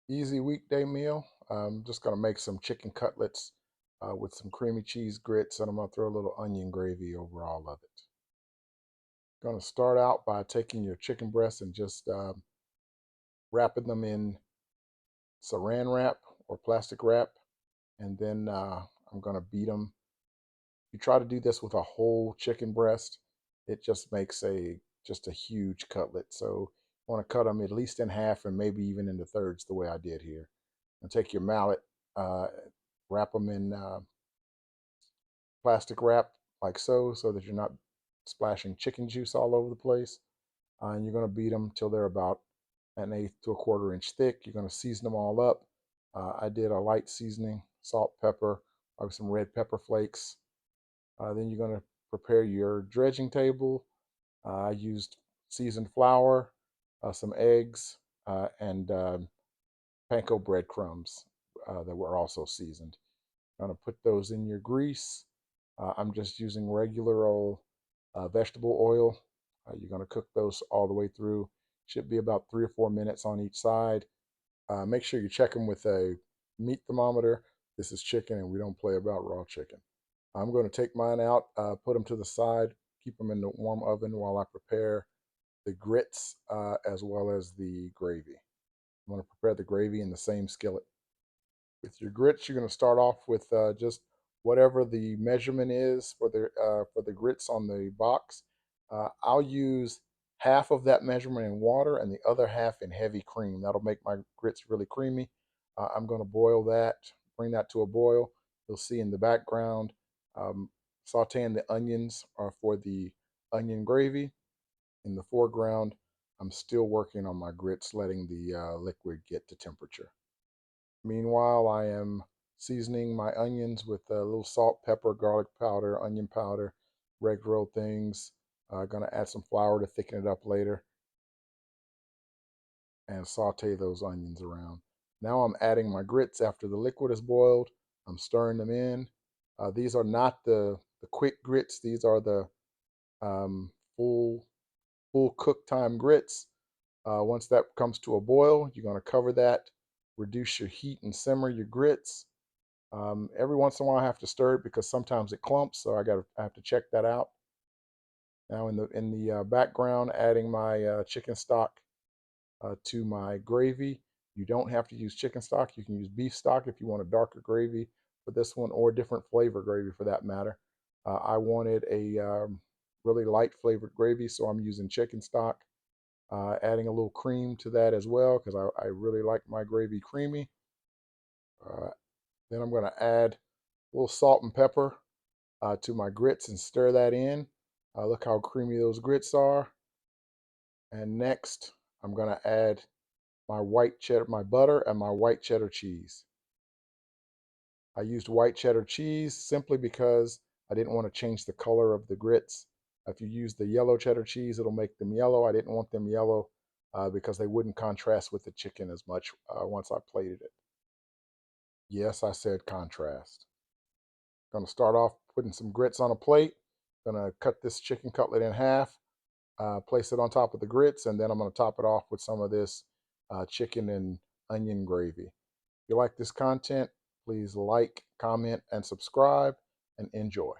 Easy weekday meal. I'm just going to make some chicken cutlets with some creamy cheese grits, and I'm going to throw a little onion gravy over all of it. Going to start out by taking your chicken breasts and just wrapping them in saran wrap or plastic wrap, and then I'm going to beat them. You try to do this with a whole chicken breast, it just makes a huge cutlet. So you want to cut them at least in half and maybe even into thirds, the way I did here. And take your mallet, uh, wrap them in plastic wrap like so that you're not splashing chicken juice all over the place. And you're going to beat them till they're about an eighth to a quarter inch thick. You're going to season them all up. I did a light seasoning, salt, pepper, probably some red pepper flakes. Then you're going to prepare your dredging table. I used seasoned flour, some eggs, and panko breadcrumbs that were also seasoned. I'm going to put those in your grease. I'm just using regular old vegetable oil. You're going to cook those all the way through. Should be about 3 or 4 minutes on each side. Make sure you check them with a meat thermometer. This is chicken, and we don't play about raw chicken. I'm going to take mine out, put them to the side, keep them in the warm oven while I prepare the grits as well as the gravy. I'm going to prepare the gravy in the same skillet. With your grits, you're going to start off with just whatever the measurement is for the grits on the box. I'll use half of that measurement in water and the other half in heavy cream. That'll make my grits really creamy. I'm going to boil that, bring that to a boil. You'll see in the background, um, sauteing the onions for the onion gravy. In the foreground, I'm still working on my grits, letting the liquid get to temperature. Meanwhile, I am seasoning my onions with a little salt, pepper, garlic powder, onion powder, regular old things. Gonna add some flour to thicken it up later and saute those onions around. Now I'm adding my grits after the liquid is boiled. I'm stirring them in. These are not the quick grits. These are the um, full full cook time grits. Once that comes to a boil, you're going to cover that, reduce your heat and simmer your grits. Every once in a while, I have to stir it because sometimes it clumps, so I have to check that out. Now, in the background, adding my chicken stock to my gravy. You don't have to use chicken stock. You can use beef stock if you want a darker gravy for this one, or different flavor gravy for that matter. I wanted a really light flavored gravy, so I'm using chicken stock. Adding a little cream to that as well because I really like my gravy creamy. Uh, then I'm going to add a little salt and pepper to my grits and stir that in. Look how creamy those grits are. And next, I'm going to add my white cheddar, my butter, and my white cheddar cheese. I used white cheddar cheese simply because I didn't want to change the color of the grits. If you use the yellow cheddar cheese, it'll make them yellow. I didn't want them yellow because they wouldn't contrast with the chicken as much once I plated it. Yes, I said contrast. Going to start off putting some grits on a plate. Going to cut this chicken cutlet in half, place it on top of the grits, and then I'm going to top it off with some of this chicken and onion gravy. If you like this content, please like, comment, and subscribe, and enjoy.